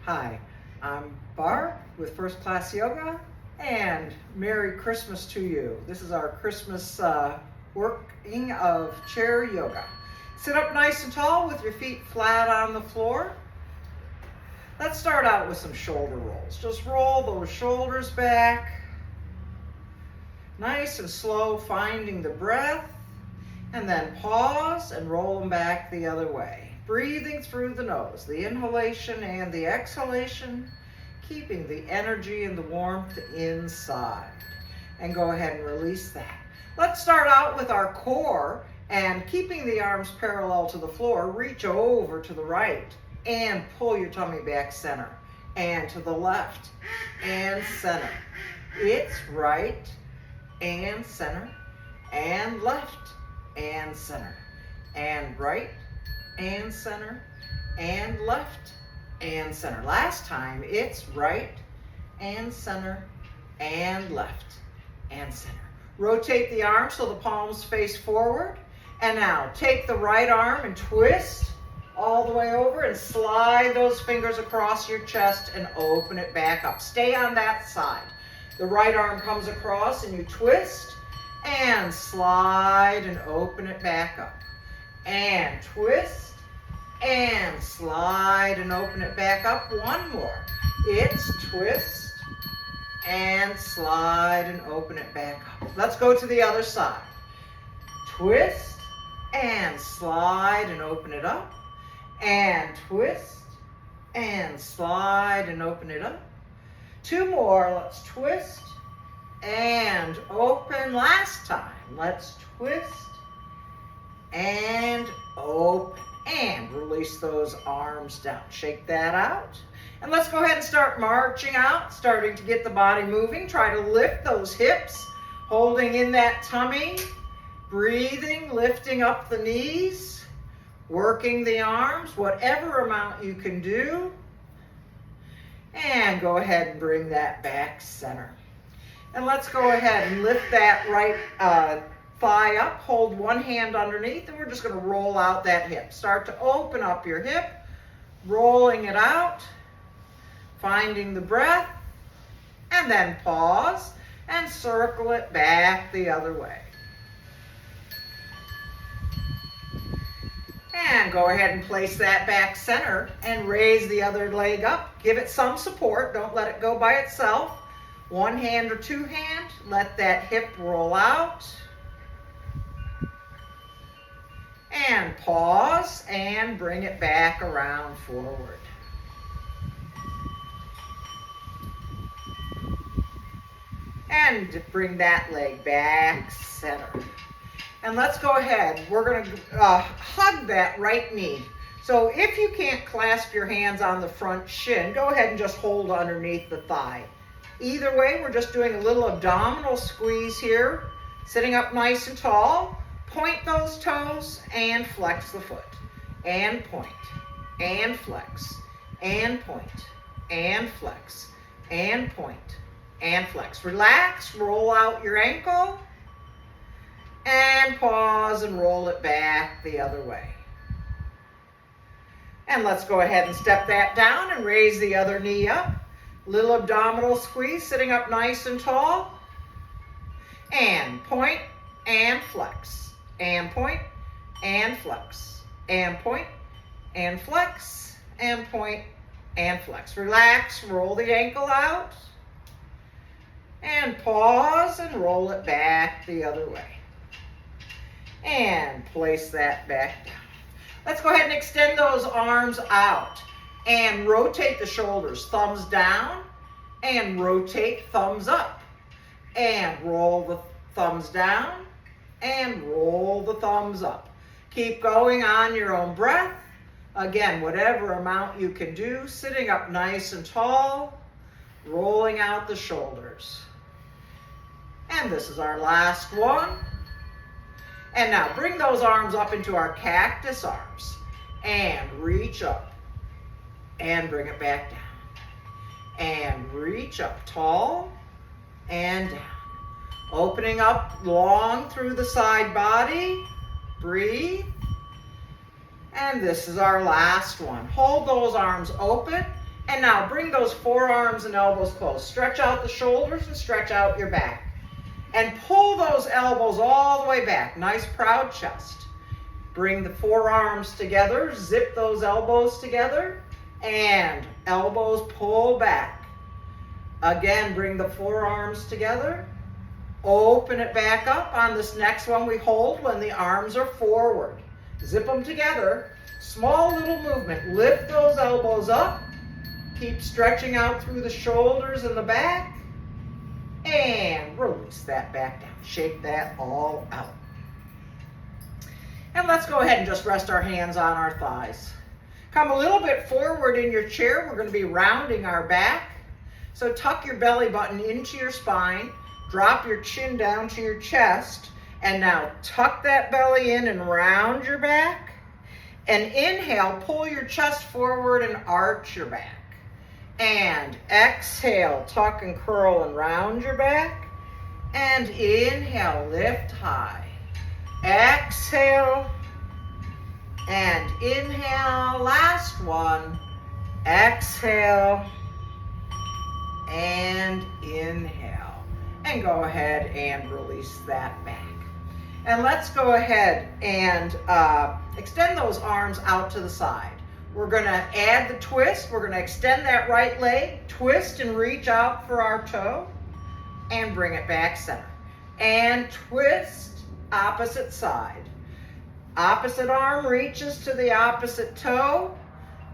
Hi, I'm Barb with First Class Yoga, and Merry Christmas to you. This is our Christmas working of chair yoga. Sit up nice and tall with your feet flat on the floor. Let's start out with some shoulder rolls. Just roll those shoulders back. Nice and slow, finding the breath, and then pause and roll them back the other way. Breathing through the nose, the inhalation and the exhalation, keeping the energy and the warmth inside. And go ahead and release that. Let's start out with our core, and keeping the arms parallel to the floor, reach over to the right and pull your tummy back center, and to the left and center. It's right and center and left and center and right and center and left and center. Last time, it's right and center and left and center. Rotate the arms so the palms face forward. And now take the right arm and twist all the way over and slide those fingers across your chest and open it back up. Stay on that side. The right arm comes across and you twist and slide and open it back up. And twist and slide and open it back up. One more. It's twist and slide and open it back up. Let's go to the other side. Twist and slide and open it up. And twist and slide and open it up. Two more. Let's twist and open. Last time. Let's twist and open. And release those arms down. Shake that out. And let's go ahead and start marching out, starting to get the body moving. Try to lift those hips, holding in that tummy. Breathing, lifting up the knees, working the arms, whatever amount you can do. And go ahead and bring that back center. And let's go ahead and lift that right thigh up, hold one hand underneath, and we're just going to roll out that hip. Start to open up your hip, rolling it out, finding the breath, and then pause and circle it back the other way. And go ahead and place that back center and raise the other leg up. Give it some support. Don't let it go by itself. One hand or two hand. Let that hip roll out. And pause and bring it back around forward. And bring that leg back center. And let's go ahead. We're going to hug that right knee. So if you can't clasp your hands on the front shin, go ahead and just hold underneath the thigh. Either way, we're just doing a little abdominal squeeze here. Sitting up nice and tall. Point those toes and flex the foot. And point. And flex. And point. And flex. And point. And flex. Relax. Roll out your ankle. And pause and roll it back the other way. And let's go ahead and step that down and raise the other knee up. Little abdominal squeeze, sitting up nice and tall. And point and flex. And point and flex. And point and flex. And point and flex. Relax, roll the ankle out. And pause and roll it back the other way. And place that back down. Let's go ahead and extend those arms out and rotate the shoulders, thumbs down, and rotate thumbs up. And roll the thumbs down and roll the thumbs up. Keep going on your own breath. Again, whatever amount you can do, sitting up nice and tall, rolling out the shoulders. And this is our last one. And now bring those arms up into our cactus arms and reach up and bring it back down. And reach up tall and down. Opening up long through the side body. Breathe. And this is our last one. Hold those arms open And now bring those forearms and elbows close. Stretch out the shoulders and stretch out your back. And pull those elbows all the way back. Nice proud chest. Bring the forearms together. Zip those elbows together. And elbows pull back. Again, bring the forearms together. Open it back up. On this next one, we hold when the arms are forward. Zip them together. Small little movement. Lift those elbows up. Keep stretching out through the shoulders and the back. And release that back down. Shake that all out. And let's go ahead and just rest our hands on our thighs. Come a little bit forward in your chair. We're going to be rounding our back. So tuck your belly button into your spine. Drop your chin down to your chest. And now tuck that belly in and round your back. And inhale, pull your chest forward and arch your back. And exhale, tuck and curl and round your back. And inhale, lift high. Exhale. And inhale, last one. Exhale. And inhale. And go ahead and release that back. And let's go ahead and extend those arms out to the side. We're going to add the twist. We're going to extend that right leg, twist and reach out for our toe, and bring it back center. And twist, opposite side. Opposite arm reaches to the opposite toe.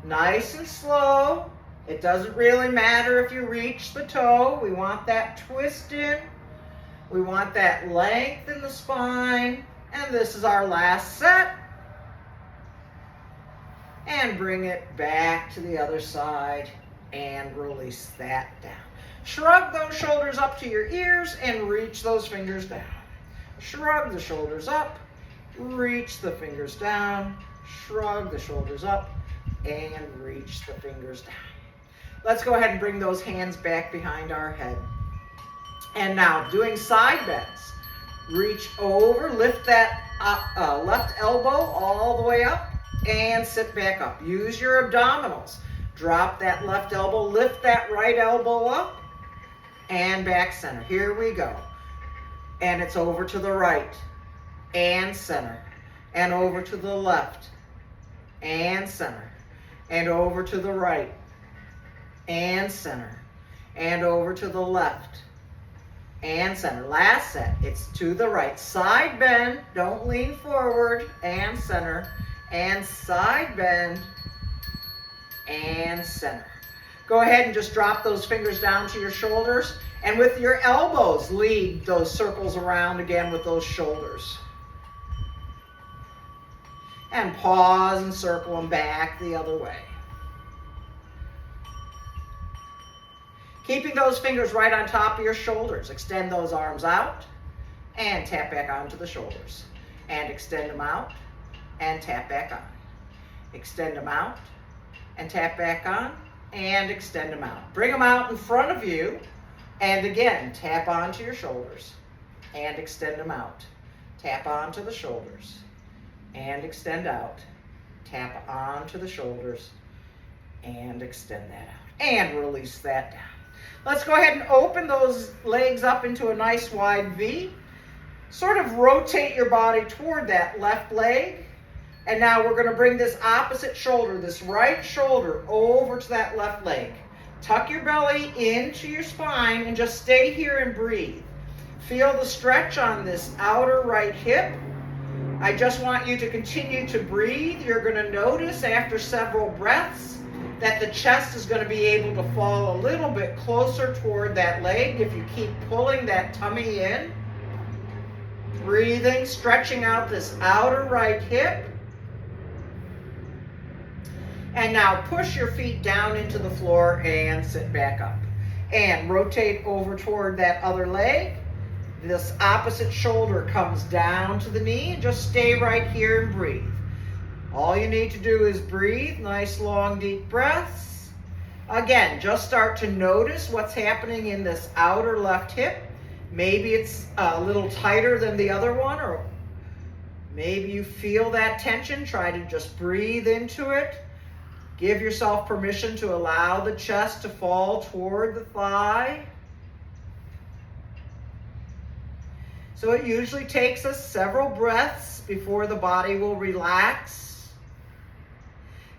Nice and slow. It doesn't really matter if you reach the toe. We want that twist in. We want that length in the spine. And this is our last set. And bring it back to the other side and release that down. Shrug those shoulders up to your ears and reach those fingers down. Shrug the shoulders up, reach the fingers down, shrug the shoulders up, and reach the fingers down. Let's go ahead and bring those hands back behind our head. And now, doing side bends. Reach over, lift that left elbow all the way up, and sit back up. Use your abdominals. Drop that left elbow, lift that right elbow up, and back center. Here we go. And it's over to the right, and center, and over to the left, and center, and over to the right, and center, and over to the left, and center. Last set, it's to the right. Side bend, don't lean forward, and center, and side bend, and center. Go ahead and just drop those fingers down to your shoulders, and with your elbows, lead those circles around again with those shoulders. And pause and circle them back the other way. Keeping those fingers right on top of your shoulders. Extend those arms out and tap back onto the shoulders. And extend them out and tap back on. Extend them out and tap back on and extend them out. Bring them out in front of you and again, tap onto your shoulders and extend them out. Tap onto the shoulders and extend out. Tap onto the shoulders and extend that out. And release that down. Let's go ahead and open those legs up into a nice wide V. Sort of rotate your body toward that left leg. And now we're going to bring this opposite shoulder, this right shoulder, over to that left leg. Tuck your belly into your spine and just stay here and breathe. Feel the stretch on this outer right hip. I just want you to continue to breathe. You're going to notice after several breaths that the chest is going to be able to fall a little bit closer toward that leg if you keep pulling that tummy in. Breathing, stretching out this outer right hip. And now push your feet down into the floor and sit back up. And rotate over toward that other leg. This opposite shoulder comes down to the knee. Just stay right here and breathe. All you need to do is breathe. Nice long deep breaths. Again, just start to notice what's happening in this outer left hip. Maybe it's a little tighter than the other one, or maybe you feel that tension. Try to just breathe into it. Give yourself permission to allow the chest to fall toward the thigh. So it usually takes us several breaths before the body will relax.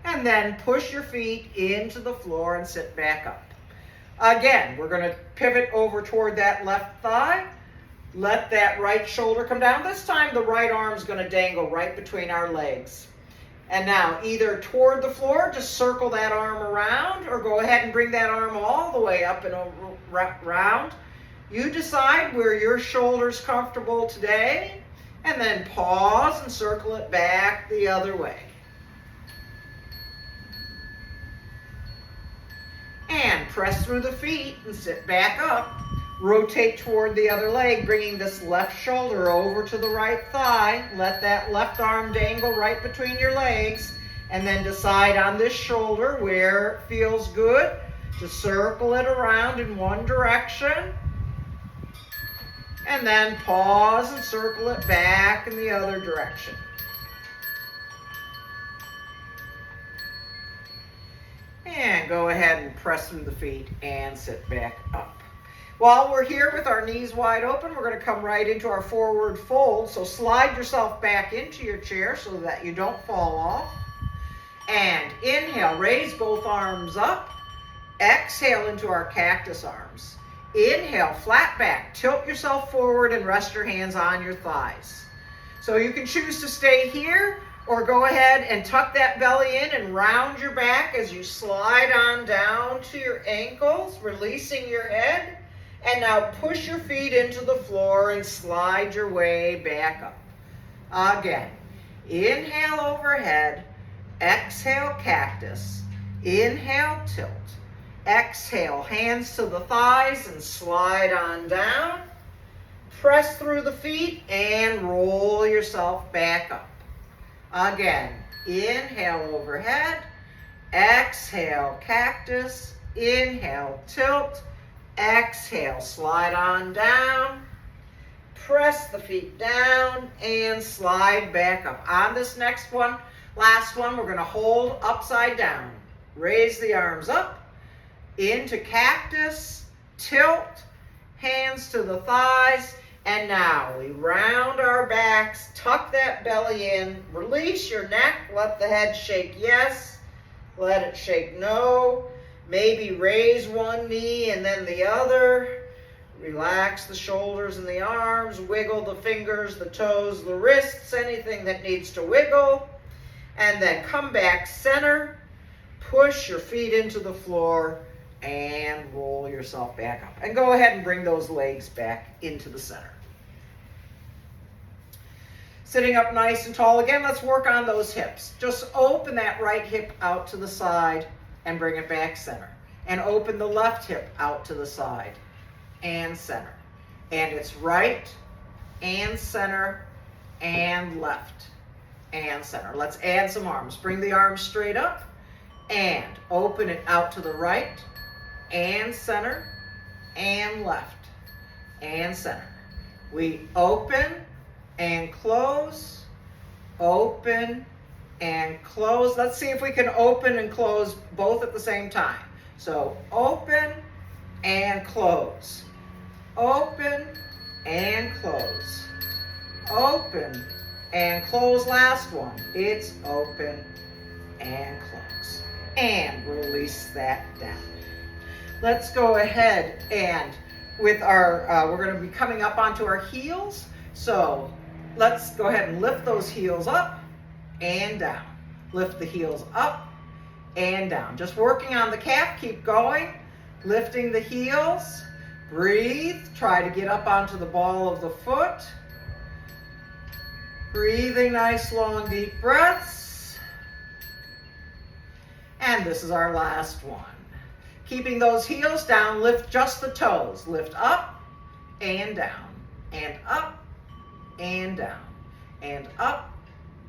And then push your feet into the floor and sit back up. Again, we're going to pivot over toward that left thigh. Let that right shoulder come down. This time the right arm is going to dangle right between our legs. And now either toward the floor, just circle that arm around, or go ahead and bring that arm all the way up and around. You decide where your shoulder's comfortable today, and then pause and circle it back the other way. And press through the feet and sit back up. Rotate toward the other leg, bringing this left shoulder over to the right thigh. Let that left arm dangle right between your legs. And then decide on this shoulder where it feels good to circle it around in one direction. And then pause and circle it back in the other direction. And go ahead and press through the feet and sit back up. While we're here with our knees wide open, we're going to come right into our forward fold. So slide yourself back into your chair so that you don't fall off. And inhale, raise both arms up. Exhale into our cactus arms. Inhale, flat back, tilt yourself forward and rest your hands on your thighs. So you can choose to stay here or go ahead and tuck that belly in and round your back as you slide on down to your ankles, releasing your head. And now push your feet into the floor and slide your way back up. Again, inhale overhead, exhale cactus, inhale tilt, exhale hands to the thighs and slide on down. Press through the feet and roll yourself back up. Again, inhale overhead, exhale cactus, inhale tilt, exhale, slide on down, press the feet down, and slide back up. On this next one, last one, we're going to hold upside down. Raise the arms up, into cactus, tilt, hands to the thighs, and now we round our backs, tuck that belly in, release your neck, let the head shake yes, let it shake no. Maybe raise one knee and then the other. Relax the shoulders and the arms. Wiggle the fingers, the toes, the wrists, anything that needs to wiggle. And then come back center. Push your feet into the floor and roll yourself back up. And go ahead and bring those legs back into the center. Sitting up nice and tall. Again, let's work on those hips. Just open that right hip out to the side and bring it back center. And open the left hip out to the side and center. And it's right and center and left and center. Let's add some arms. Bring the arms straight up and open it out to the right and center and left and center. We open and close, open and close. Let's see if we can open and close both at the same time. So open and close. Open and close. Open and close. Last one. It's open and close. And release that down. Let's go ahead and with our, we're going to be coming up onto our heels. So let's go ahead and lift those heels up and down. Lift the heels up and down. Just working on the calf. Keep going. Lifting the heels. Breathe. Try to get up onto the ball of the foot. Breathing nice, long, deep breaths. And this is our last one. Keeping those heels down, lift just the toes. Lift up and down, and up and down, and up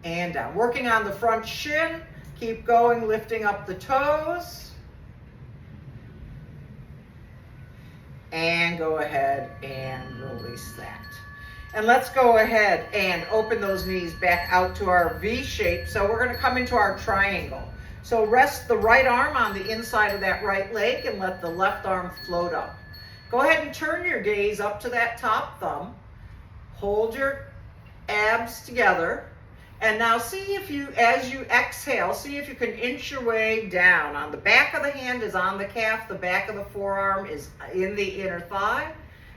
and down. Working on the front shin. Keep going, lifting up the toes. And go ahead and release that. And let's go ahead and open those knees back out to our V shape. So we're going to come into our triangle. So rest the right arm on the inside of that right leg and let the left arm float up. Go ahead and turn your gaze up to that top thumb. Hold your abs together. And now see if you, as you exhale, see if you can inch your way down. On the back of the hand is on the calf, the back of the forearm is in the inner thigh.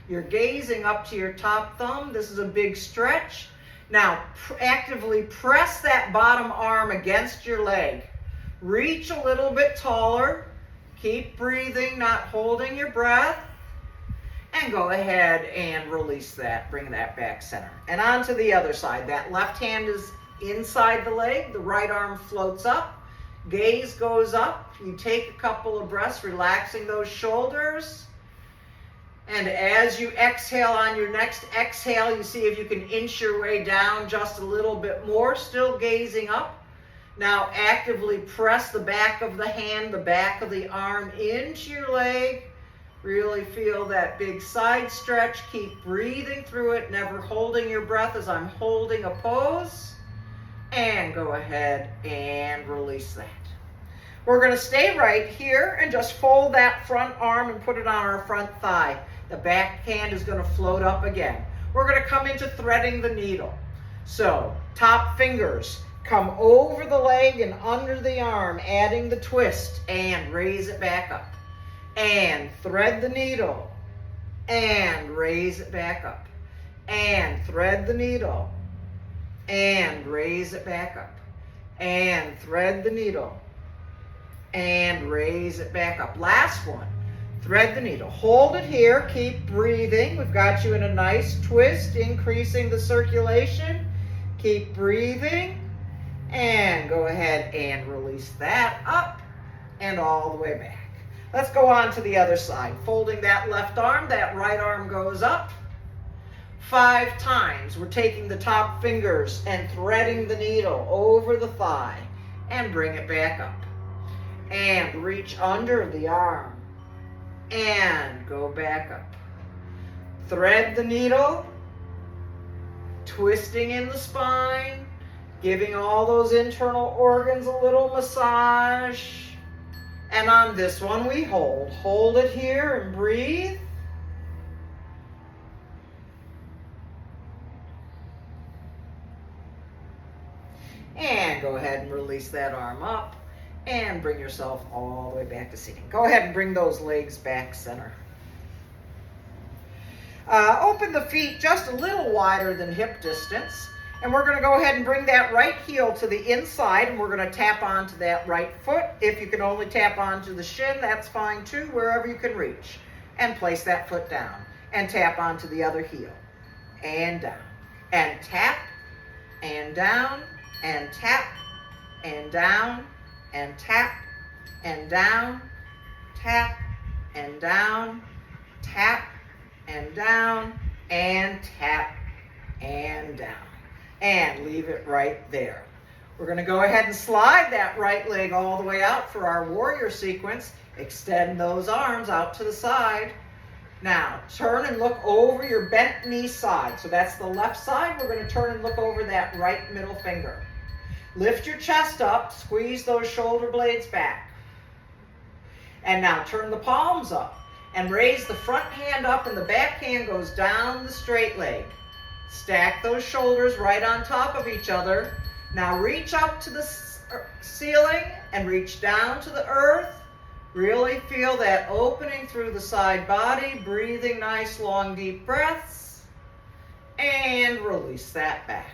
You're gazing up to your top thumb. This is a big stretch. Now actively press that bottom arm against your leg. Reach a little bit taller. Keep breathing, not holding your breath. And go ahead and release that. Bring that back center. And on to the other side. That left hand is inside the leg. The right arm floats up. Gaze goes up. You take a couple of breaths, relaxing those shoulders. And as you exhale on your next exhale, you see if you can inch your way down just a little bit more, still gazing up. Now actively press the back of the hand, the back of the arm into your leg. Really feel that big side stretch. Keep breathing through it, never holding your breath as I'm holding a pose. And go ahead and release that. We're going to stay right here and just fold that front arm and put it on our front thigh. The back hand is going to float up again. We're going to come into threading the needle. So top fingers come over the leg and under the arm, adding the twist, and raise it back up. And thread the needle, and raise it back up. And thread the needle, and raise it back up. And thread the needle, and raise it back up. Last one. Thread the needle. Hold it here. Keep breathing. We've got you in a nice twist, increasing the circulation. Keep breathing. And go ahead and release that up and all the way back. Let's go on to the other side. Folding that left arm, that right arm goes up. 5 times. We're taking the top fingers and threading the needle over the thigh and bring it back up. And reach under the arm. And go back up. Thread the needle, twisting in the spine, giving all those internal organs a little massage. And on this one we hold. Hold it here and breathe. And go ahead and release that arm up. And bring yourself all the way back to seating. Go ahead and bring those legs back center. Open the feet just a little wider than hip distance. And we're going to go ahead and bring that right heel to the inside. And we're going to tap onto that right foot. If you can only tap onto the shin, that's fine too, wherever you can reach. And place that foot down. And tap onto the other heel. And down. And tap. And down. And tap. And down. And tap, and down, tap, and down, tap, and down, and tap, and down. And leave it right there. We're going to go ahead and slide that right leg all the way out for our warrior sequence. Extend those arms out to the side. Now, turn and look over your bent knee side. So that's the left side. We're going to turn and look over that right middle finger. Lift your chest up, squeeze those shoulder blades back. And now turn the palms up and raise the front hand up and the back hand goes down the straight leg. Stack those shoulders right on top of each other. Now reach up to the ceiling and reach down to the earth. Really feel that opening through the side body, breathing nice long deep breaths. And release that back.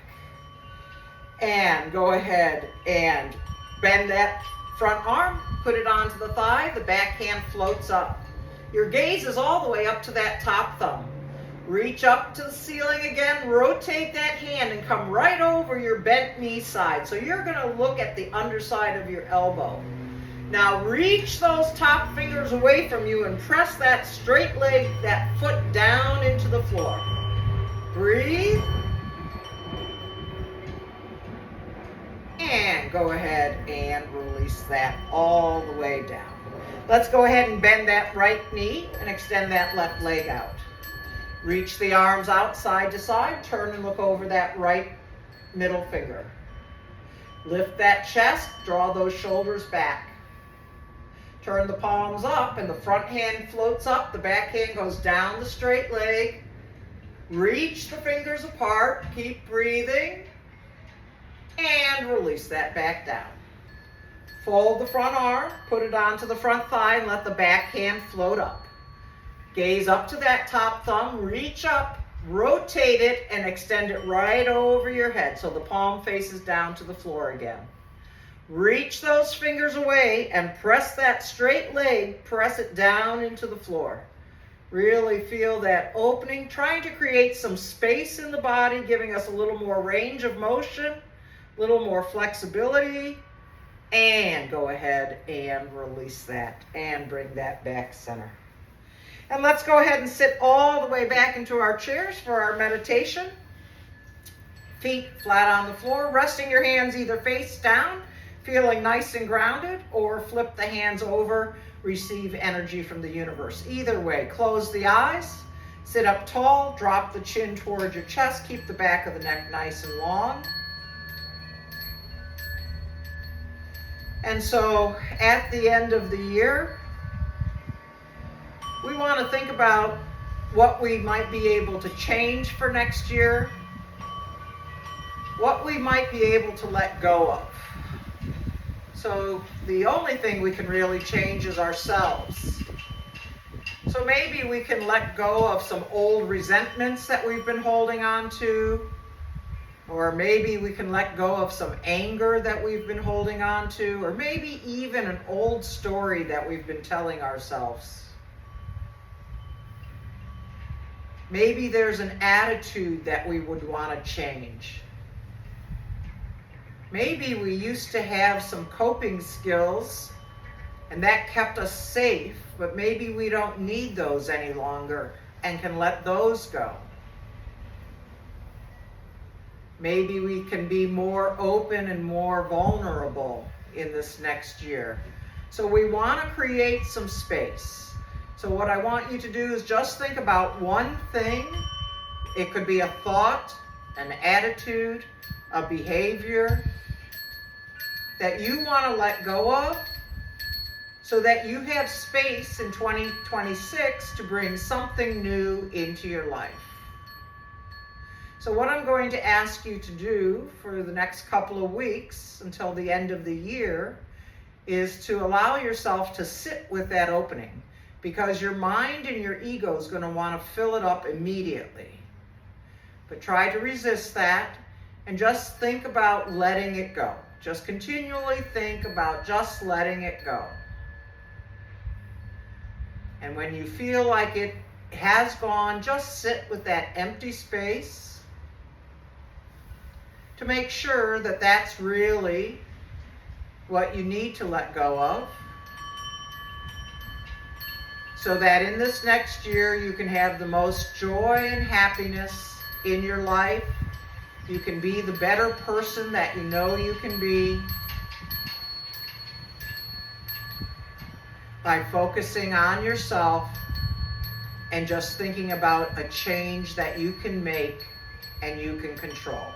And go ahead and bend that front arm, put it onto the thigh, the back hand floats up. Your gaze is all the way up to that top thumb. Reach up to the ceiling again, rotate that hand and come right over your bent knee side. So you're going to look at the underside of your elbow. Now reach those top fingers away from you and press that straight leg, that foot down into the floor. Breathe. And go ahead and release that all the way down. Let's go ahead and bend that right knee and extend that left leg out. Reach the arms out side to side. Turn and look over that right middle finger. Lift that chest, draw those shoulders back. Turn the palms up and the front hand floats up, the back hand goes down the straight leg. Reach the fingers apart, keep breathing, and release that back down. Fold the front arm, put it onto the front thigh, and let the back hand float up. Gaze up to that top thumb, reach up, rotate it, and extend it right over your head so the palm faces down to the floor again. Reach those fingers away and press that straight leg, press it down into the floor. Really feel that opening, trying to create some space in the body, giving us a little more range of motion, a little more flexibility, and go ahead and release that and bring that back center. And let's go ahead and sit all the way back into our chairs for our meditation. Feet flat on the floor, resting your hands either face down, feeling nice and grounded, or flip the hands over, receive energy from the universe. Either way, close the eyes, sit up tall, drop the chin towards your chest, keep the back of the neck nice and long. And so at the end of the year, we want to think about what we might be able to change for next year, what we might be able to let go of. So the only thing we can really change is ourselves. So maybe we can let go of some old resentments that we've been holding on to, or maybe we can let go of some anger that we've been holding on to, or maybe even an old story that we've been telling ourselves. Maybe there's an attitude that we would want to change. Maybe we used to have some coping skills and that kept us safe, but maybe we don't need those any longer and can let those go. Maybe we can be more open and more vulnerable in this next year. So we want to create some space. So what I want you to do is just think about one thing. It could be a thought, an attitude, a behavior that you want to let go of so that you have space in 2026 to bring something new into your life. So what I'm going to ask you to do for the next couple of weeks until the end of the year is to allow yourself to sit with that opening, because your mind and your ego is going to want to fill it up immediately. But try to resist that and just think about letting it go. Just continually think about just letting it go. And when you feel like it has gone, just sit with that empty space to make sure that that's really what you need to let go of, so that in this next year you can have the most joy and happiness in your life. You can be the better person that you know you can be by focusing on yourself and just thinking about a change that you can make and you can control.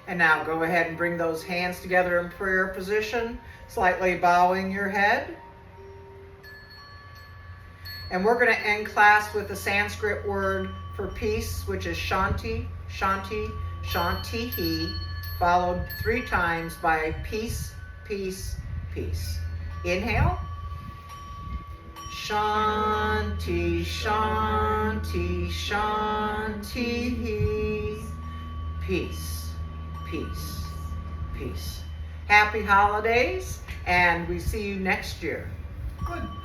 And now go ahead and bring those hands together in prayer position, slightly bowing your head. And we're going to end class with the Sanskrit word for peace, which is shanti, shanti, shantihi, followed 3 times by peace, peace, peace. Inhale. Shanti, shanti, shantihi. Peace. Peace, peace. Happy holidays, and we see you next year. Good.